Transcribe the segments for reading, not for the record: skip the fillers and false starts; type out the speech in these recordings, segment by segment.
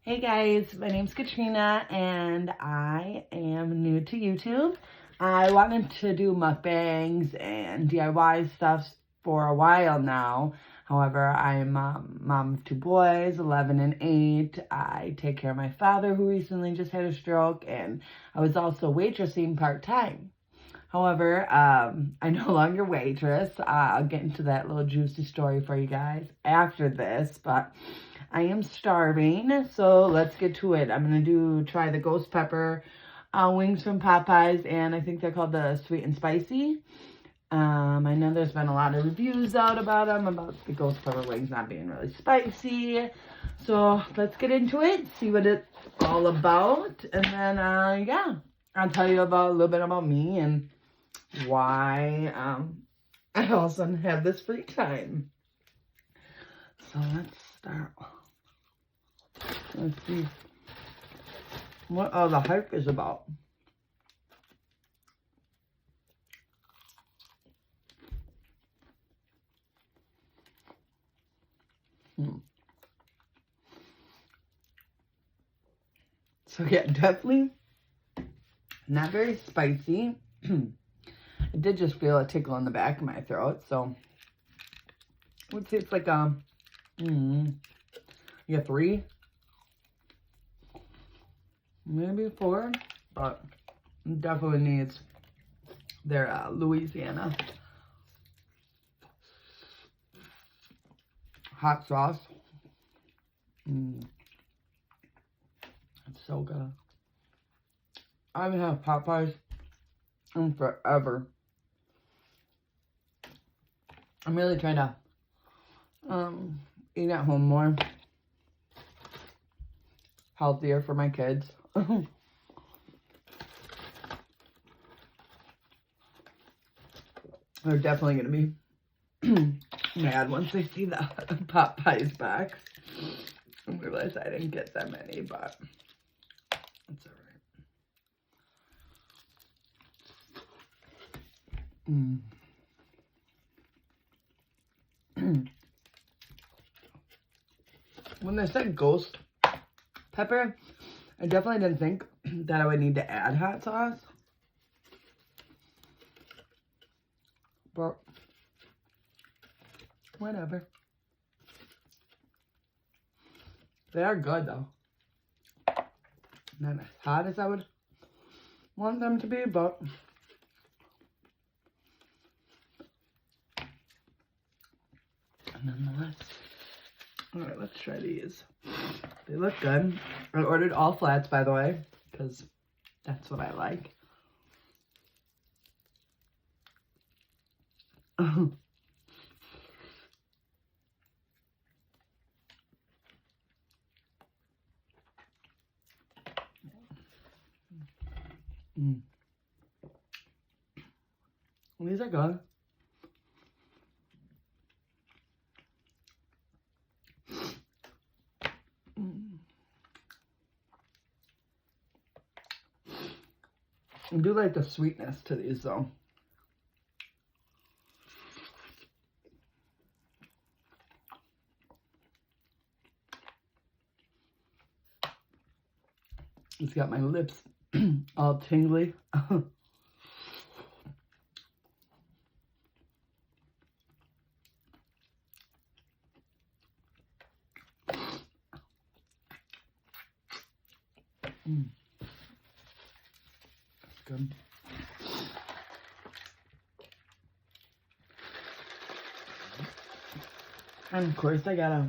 Hey guys, my name's Katrina and I am new to YouTube. I wanted to do mukbangs and DIY stuff for a while now. However, I'm mom of two boys, 11 and 8. I take care of my father who recently just had a stroke, and I was also waitressing part-time. However, I no longer waitress. I'll get into that little juicy story for you guys after this, but I am starving, so let's get to it. I'm going to try the Ghost Pepper wings from Popeyes, and I think they're called the Sweet&Spicy. I know there's been a lot of reviews out about them, about the Ghost Pepper wings not being really spicy. So let's get into it, see what it's all about, and then, yeah, I'll tell you about a little bit about me and why I also have this free time. So let's start. Let's see what all the hype is about. So yeah, definitely not very spicy. I did just feel a tickle in the back of my throat, so I would say it's like a 3, maybe 4, but it definitely needs their Louisiana hot sauce. It's so good. I haven't had Popeyes in forever. I'm really trying to eat at home more. Healthier for my kids. They're definitely going to be mad once they see the Popeyes box. I realize I didn't get that many, but it's alright. When they said Ghost Pepper, I definitely didn't think that I would need to add hot sauce. But whatever. They are good though. Not as hot as I would want them to be, but nonetheless. Alright, let's try these. They look good. I ordered all flats, by the way, because that's what I like. These are good. I do like the sweetness to these though. It's got my lips all tingly. That's good. And of course I got a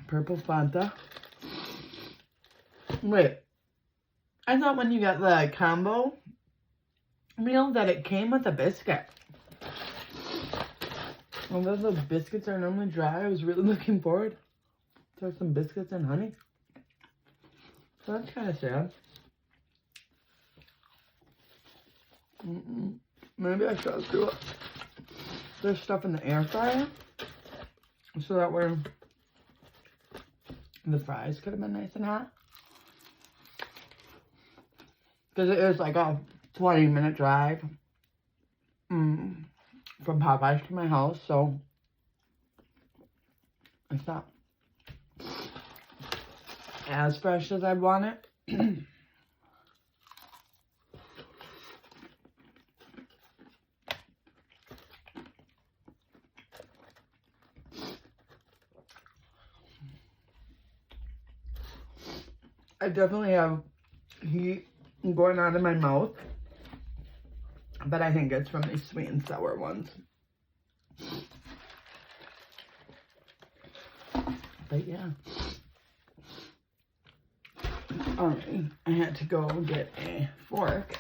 purple Fanta. Wait, I thought when you got the combo meal that it came with a biscuit. Although the biscuits are normally dry, I was really looking forward to some biscuits and honey. So that's kind of sad. Maybe I should do it. There's stuff in the air fryer, so that way the fries could have been nice and hot. Because it is like a 20-minute drive from Popeyes to my house, so I thought as fresh as I want it. I definitely have heat going on in my mouth, but I think it's from these sweet and sour ones. But yeah. Alright, I had to go get a fork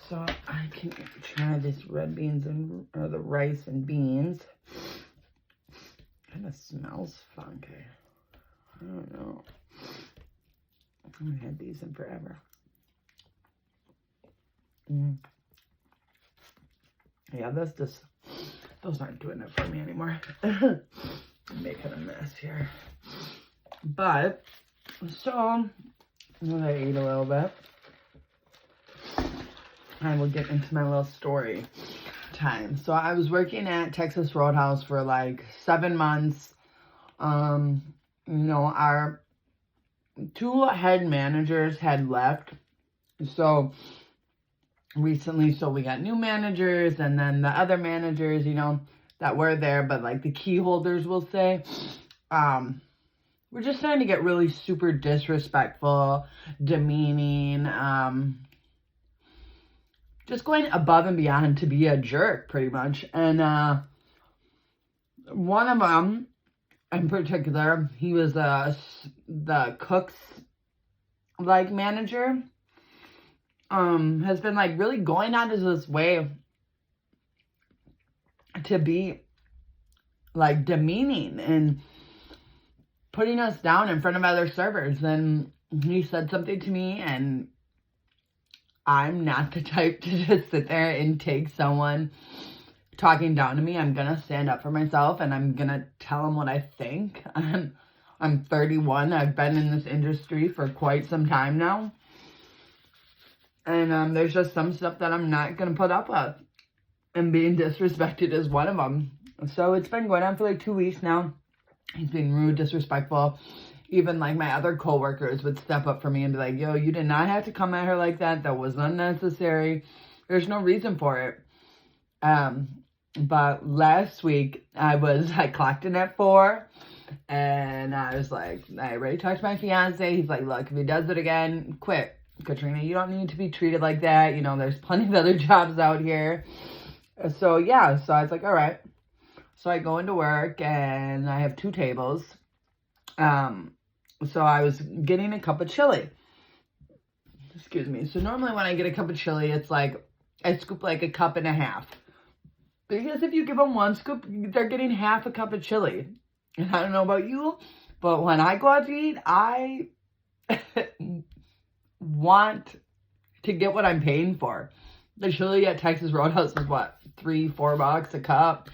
so I can try this red beans and or the rice and beans. Kind of smells funky. I don't know. I haven't had these in forever. Yeah, those aren't doing it for me anymore. I'm making a mess here. But, so, when I eat a little bit, I will get into my little story time. So I was working at Texas Roadhouse for like 7 months. You know, our 2 head managers had left. So recently, so we got new managers, and then the other managers, you know, that were there, but like the key holders, we'll say, we're just starting to get really super disrespectful, demeaning, just going above and beyond to be a jerk, pretty much. And one of them in particular, he was the cook's like manager, has been like really going out of his way to be like demeaning and putting us down in front of other servers. And he said something to me, and I'm not the type to just sit there and take someone talking down to me. I'm gonna stand up for myself, and I'm gonna tell them what I think. I'm 31. I've been in this industry for quite some time now. And there's just some stuff that I'm not going to put up with. And being disrespected is one of them. So it's been going on for like 2 weeks now. He's being rude, disrespectful. Even like my other coworkers would step up for me and be like, yo, you did not have to come at her like that. That was unnecessary. There's no reason for it. But last week I clocked in at 4. And I was like, I already talked to my fiance. He's like, look, if he does it again, quit. Katrina, you don't need to be treated like that. You know, there's plenty of other jobs out here. So, yeah. So, I was like, all right. So, I go into work, and I have 2 tables. So, I was getting a cup of chili. Excuse me. So, normally when I get a cup of chili, it's like, I scoop like a cup and a half. Because if you give them 1 scoop, they're getting half a cup of chili. And I don't know about you, but when I go out to eat, I want to get what I'm paying for. The chili at Texas Roadhouse is what, $3-4 a cup.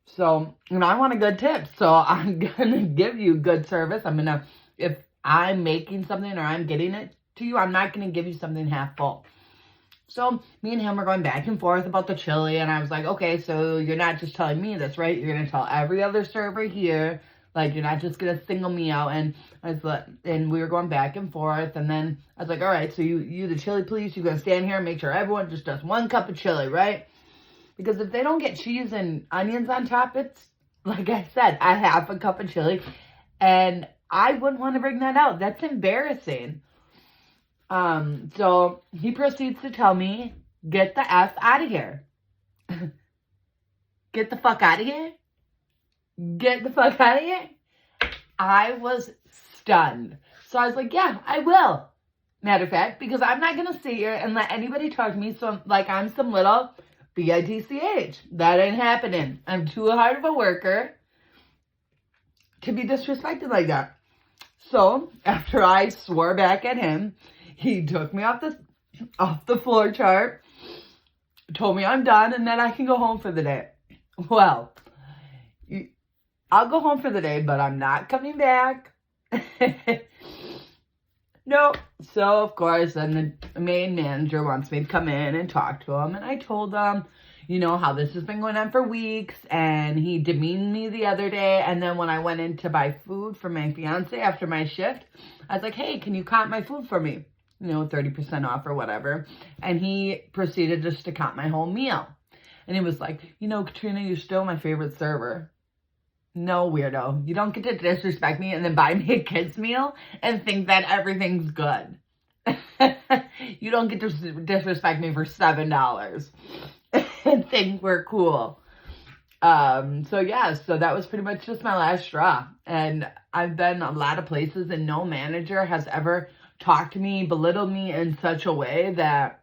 So, and I want a good tip. So I'm gonna give you good service. If I'm making something or I'm getting it to you, I'm not gonna give you something half full. So me and him were going back and forth about the chili, and I was like, okay, so you're not just telling me this, right? You're gonna tell every other server here. Like, you're not just gonna single me out. And and we were going back and forth, and then I was like, all right, so you the chili police, you're gonna stand here and make sure everyone just does 1 cup of chili, right? Because if they don't get cheese and onions on top, it's, like I said, a half a cup of chili, and I wouldn't want to bring that out. That's embarrassing. So he proceeds to tell me, get the F out of here. Get the fuck out of here. Get the fuck out of here. I was stunned. So I was like, yeah, I will. Matter of fact, because I'm not going to sit here and let anybody talk to me so like I'm some little bitch. That ain't happening. I'm too hard of a worker to be disrespected like that. So after I swore back at him, he took me off the floor chart, told me I'm done and that I can go home for the day. Well, I'll go home for the day, but I'm not coming back. Nope. So, of course, then the main manager wants me to come in and talk to him. And I told him, you know, how this has been going on for weeks, and he demeaned me the other day. And then when I went in to buy food for my fiance after my shift, I was like, hey, can you comp my food for me? You know, 30% off or whatever. And he proceeded just to comp my whole meal. And he was like, you know, Katrina, you're still my favorite server. No, weirdo. You don't get to disrespect me and then buy me a kid's meal and think that everything's good. You don't get to disrespect me for $7 and think we're cool. So yeah, so that was pretty much just my last straw. And I've been a lot of places and no manager has ever talked to me, belittled me in such a way that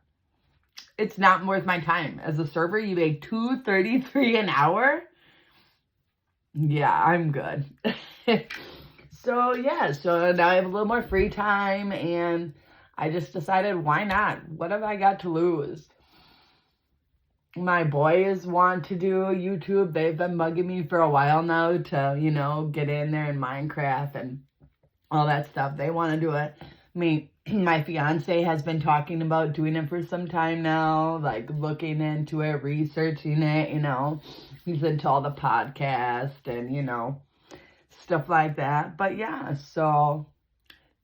it's not worth my time. As a server, you make $2.33 an hour. Yeah, I'm good. So yeah, so now I have a little more free time and I just decided, why not? What have I got to lose? My boys want to do YouTube. They've been bugging me for a while now to, you know, get in there in Minecraft and all that stuff. They want to do it. My fiance has been talking about doing it for some time now, like looking into it, researching it, you know. He's into all the podcasts and, you know, stuff like that. But yeah, so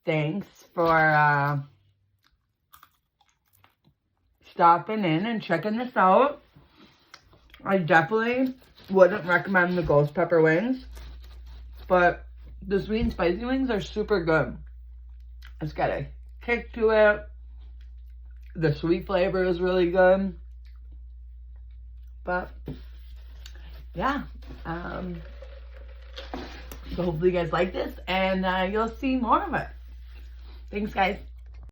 thanks for stopping in and checking this out. I definitely wouldn't recommend the Ghost Pepper Wings, but the Sweet and Spicy wings are super good. It's got a kick to it. The sweet flavor is really good. But yeah, so hopefully you guys like this and you'll see more of it. Thanks, guys.